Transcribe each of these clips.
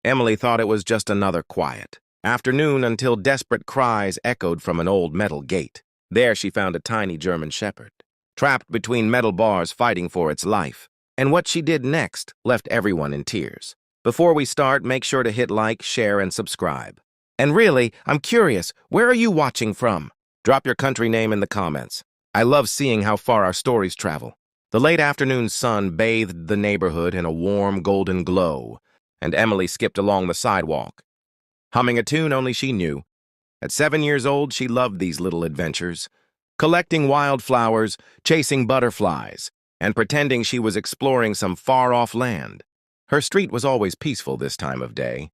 Emily thought it was just another quiet afternoon until desperate cries echoed from an old metal gate. There she found a tiny German shepherd, trapped between metal bars fighting for its life. And what she did next left everyone in tears. Before we start, make sure to hit like, share, and subscribe. And really, I'm curious, where are you watching from? Drop your country name in the comments. I love seeing how far our stories travel. The late afternoon sun bathed the neighborhood in a warm golden glow, and Emily skipped along the sidewalk, humming a tune only she knew. At 7 years old, she loved these little adventures, collecting wildflowers, chasing butterflies, and pretending she was exploring some far-off land. Her street was always peaceful this time of day.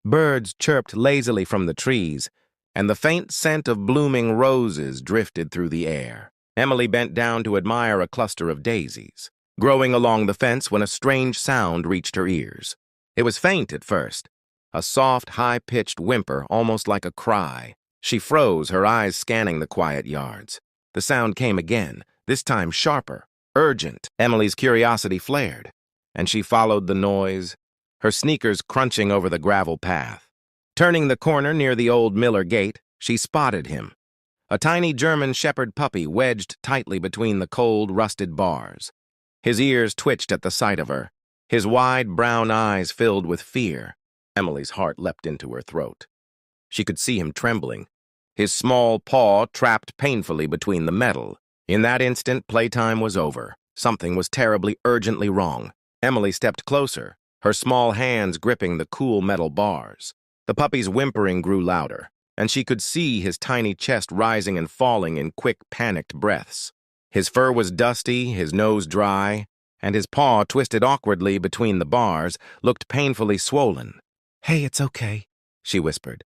Birds chirped lazily from the trees, and the faint scent of blooming roses drifted through the air. Emily bent down to admire a cluster of daisies, growing along the fence when a strange sound reached her ears. It was faint at first, a soft, high-pitched whimper, almost like a cry. She froze, her eyes scanning the quiet yards. The sound came again, this time sharper, urgent. Emily's curiosity flared, and she followed the noise, her sneakers crunching over the gravel path. Turning the corner near the old Miller gate, she spotted him. A tiny German shepherd puppy wedged tightly between the cold, rusted bars. His ears twitched at the sight of her, his wide brown eyes filled with fear. Emily's heart leapt into her throat. She could see him trembling, his small paw trapped painfully between the metal. In that instant, playtime was over. Something was terribly, urgently wrong. Emily stepped closer, her small hands gripping the cool metal bars. The puppy's whimpering grew louder, and she could see his tiny chest rising and falling in quick, panicked breaths. His fur was dusty, his nose dry, and his paw, twisted awkwardly between the bars, looked painfully swollen. "Hey, it's okay," she whispered,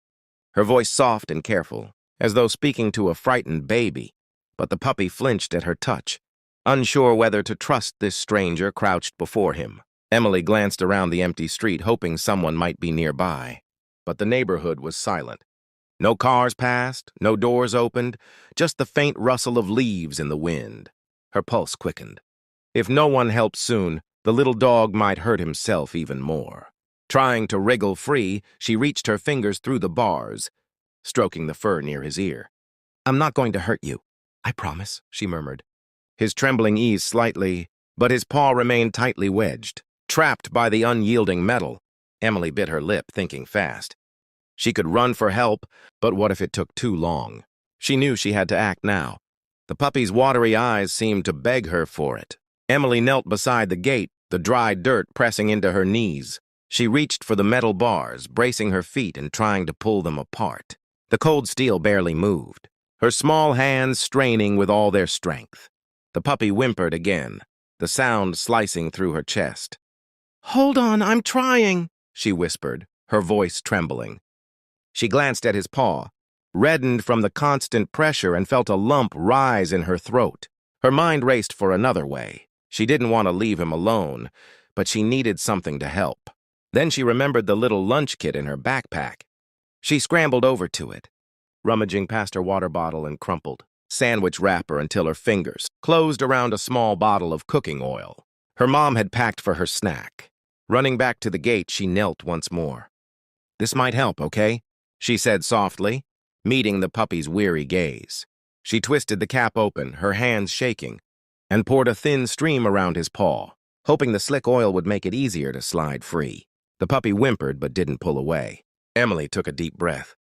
her voice soft and careful, as though speaking to a frightened baby. But the puppy flinched at her touch, unsure whether to trust this stranger crouched before him. Emily glanced around the empty street, hoping someone might be nearby. But the neighborhood was silent. No cars passed, no doors opened, just the faint rustle of leaves in the wind. Her pulse quickened. If no one helped soon, the little dog might hurt himself even more. Trying to wriggle free, she reached her fingers through the bars, stroking the fur near his ear. "I'm not going to hurt you, I promise," she murmured. His trembling eased slightly, but his paw remained tightly wedged. Trapped by the unyielding metal, Emily bit her lip, thinking fast. She could run for help, but what if it took too long? She knew she had to act now. The puppy's watery eyes seemed to beg her for it. Emily knelt beside the gate, the dry dirt pressing into her knees. She reached for the metal bars, bracing her feet and trying to pull them apart. The cold steel barely moved, her small hands straining with all their strength. The puppy whimpered again, the sound slicing through her chest. "Hold on, I'm trying," she whispered, her voice trembling. She glanced at his paw, reddened from the constant pressure, and felt a lump rise in her throat. Her mind raced for another way. She didn't want to leave him alone, but she needed something to help. Then she remembered the little lunch kit in her backpack. She scrambled over to it, rummaging past her water bottle and crumpled sandwich wrapper until her fingers closed around a small bottle of cooking oil. Her mom had packed for her snack. Running back to the gate, she knelt once more. "This might help, okay?" she said softly, meeting the puppy's weary gaze. She twisted the cap open, her hands shaking, and poured a thin stream around his paw, hoping the slick oil would make it easier to slide free. The puppy whimpered but didn't pull away. Emily took a deep breath.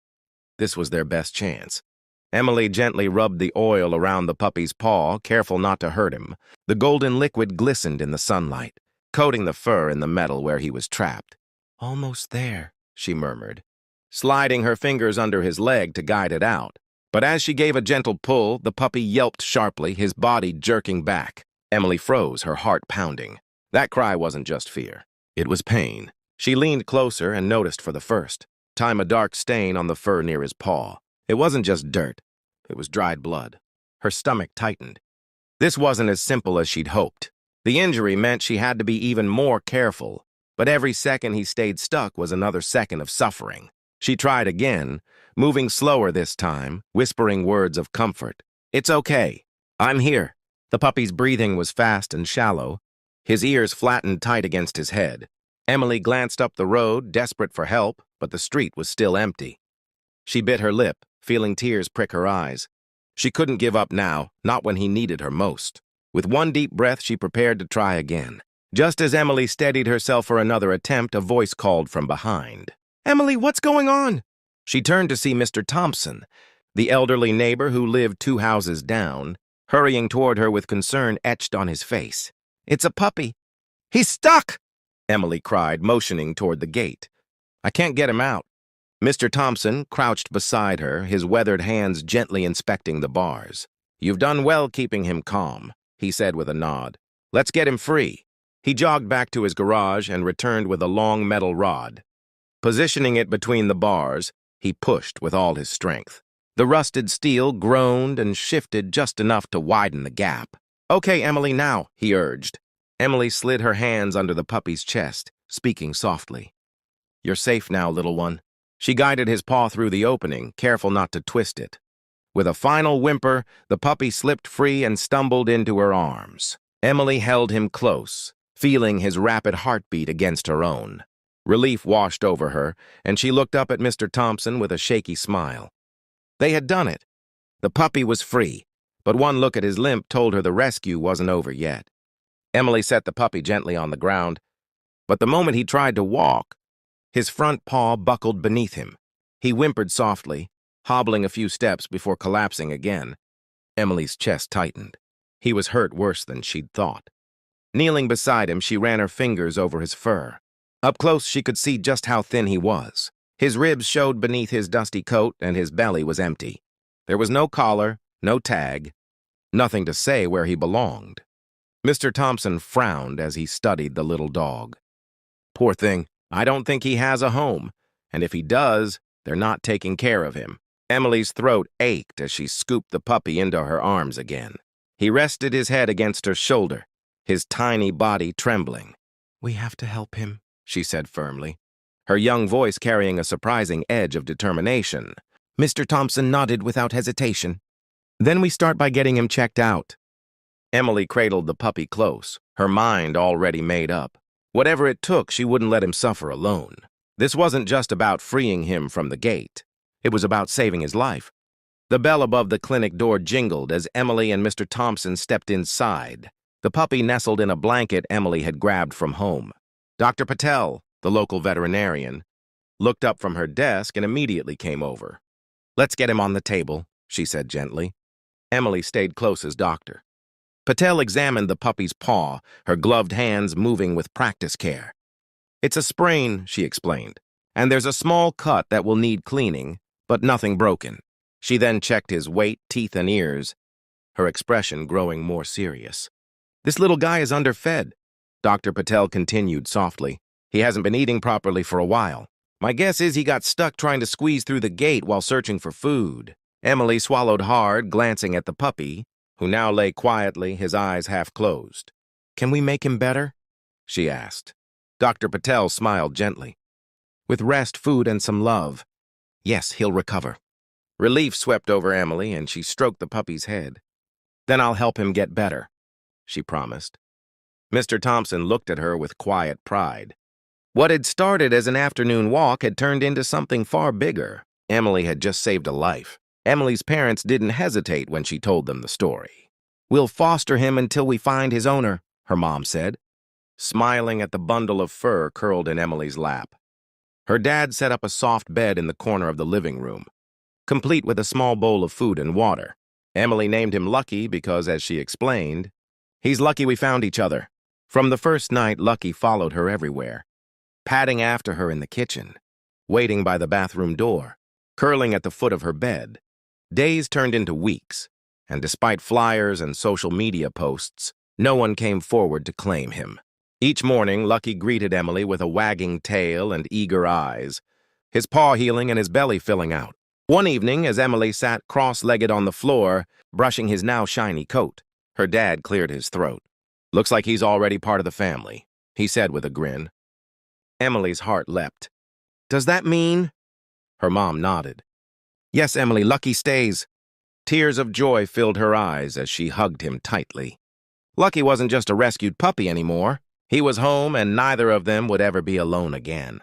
This was their best chance. Emily gently rubbed the oil around the puppy's paw, careful not to hurt him. The golden liquid glistened in the sunlight, coating the fur and the metal where he was trapped. "Almost there," she murmured, sliding her fingers under his leg to guide it out. But as she gave a gentle pull, the puppy yelped sharply, his body jerking back. Emily froze, her heart pounding. That cry wasn't just fear. It was pain. She leaned closer and noticed for the first time a dark stain on the fur near his paw. It wasn't just dirt. It was dried blood. Her stomach tightened. This wasn't as simple as she'd hoped. The injury meant she had to be even more careful, but every second he stayed stuck was another second of suffering. She tried again, moving slower this time, whispering words of comfort. "It's okay. I'm here." The puppy's breathing was fast and shallow, his ears flattened tight against his head. Emily glanced up the road, desperate for help, but the street was still empty. She bit her lip, feeling tears prick her eyes. She couldn't give up now, not when he needed her most. With one deep breath, she prepared to try again. Just as Emily steadied herself for another attempt, a voice called from behind. "Emily, what's going on?" She turned to see Mr. Thompson, the elderly neighbor who lived 2 houses down, hurrying toward her with concern etched on his face. "It's a puppy." "He's stuck!" Emily cried, motioning toward the gate. "I can't get him out." Mr. Thompson crouched beside her, his weathered hands gently inspecting the bars. "You've done well keeping him calm," he said with a nod. "Let's get him free." He jogged back to his garage and returned with a long metal rod. Positioning it between the bars, he pushed with all his strength. The rusted steel groaned and shifted just enough to widen the gap. "Okay, Emily, now," he urged. Emily slid her hands under the puppy's chest, speaking softly. "You're safe now, little one." She guided his paw through the opening, careful not to twist it. With a final whimper, the puppy slipped free and stumbled into her arms. Emily held him close, feeling his rapid heartbeat against her own. Relief washed over her, and she looked up at Mr. Thompson with a shaky smile. They had done it. The puppy was free, but one look at his limp told her the rescue wasn't over yet. Emily set the puppy gently on the ground, but the moment he tried to walk, his front paw buckled beneath him. He whimpered softly, hobbling a few steps before collapsing again. Emily's chest tightened. He was hurt worse than she'd thought. Kneeling beside him, she ran her fingers over his fur. Up close, she could see just how thin he was. His ribs showed beneath his dusty coat, and his belly was empty. There was no collar, no tag, nothing to say where he belonged. Mr. Thompson frowned as he studied the little dog. "Poor thing, I don't think he has a home, and if he does, they're not taking care of him." Emily's throat ached as she scooped the puppy into her arms again. He rested his head against her shoulder, his tiny body trembling. "We have to help him," she said firmly, her young voice carrying a surprising edge of determination. Mr. Thompson nodded without hesitation. "Then we start by getting him checked out." Emily cradled the puppy close, her mind already made up. Whatever it took, she wouldn't let him suffer alone. This wasn't just about freeing him from the gate. It was about saving his life. The bell above the clinic door jingled as Emily and Mr. Thompson stepped inside. The puppy nestled in a blanket Emily had grabbed from home. Dr. Patel, the local veterinarian, looked up from her desk and immediately came over. "Let's get him on the table," she said gently. Emily stayed close as doctor. Patel examined the puppy's paw, her gloved hands moving with practice care. "It's a sprain," she explained, "and there's a small cut that will need cleaning, but nothing broken." She then checked his weight, teeth, and ears, her expression growing more serious. "This little guy is underfed," Dr. Patel continued softly. "He hasn't been eating properly for a while. My guess is he got stuck trying to squeeze through the gate while searching for food." Emily swallowed hard, glancing at the puppy, who now lay quietly, his eyes half closed. "Can we make him better?" she asked. Dr. Patel smiled gently. "With rest, food, and some love. Yes, he'll recover." Relief swept over Emily, and she stroked the puppy's head. "Then I'll help him get better," she promised. Mr. Thompson looked at her with quiet pride. What had started as an afternoon walk had turned into something far bigger. Emily had just saved a life. Emily's parents didn't hesitate when she told them the story. "We'll foster him until we find his owner," her mom said, smiling at the bundle of fur curled in Emily's lap. Her dad set up a soft bed in the corner of the living room, complete with a small bowl of food and water. Emily named him Lucky because, as she explained, "He's lucky we found each other." From the first night, Lucky followed her everywhere, padding after her in the kitchen, waiting by the bathroom door, curling at the foot of her bed. Days turned into weeks, and despite flyers and social media posts, no one came forward to claim him. Each morning, Lucky greeted Emily with a wagging tail and eager eyes, his paw healing and his belly filling out. One evening, as Emily sat cross-legged on the floor, brushing his now shiny coat, her dad cleared his throat. "Looks like he's already part of the family," he said with a grin. Emily's heart leapt. "Does that mean?" Her mom nodded. "Yes, Emily, Lucky stays." Tears of joy filled her eyes as she hugged him tightly. Lucky wasn't just a rescued puppy anymore. He was home, and neither of them would ever be alone again.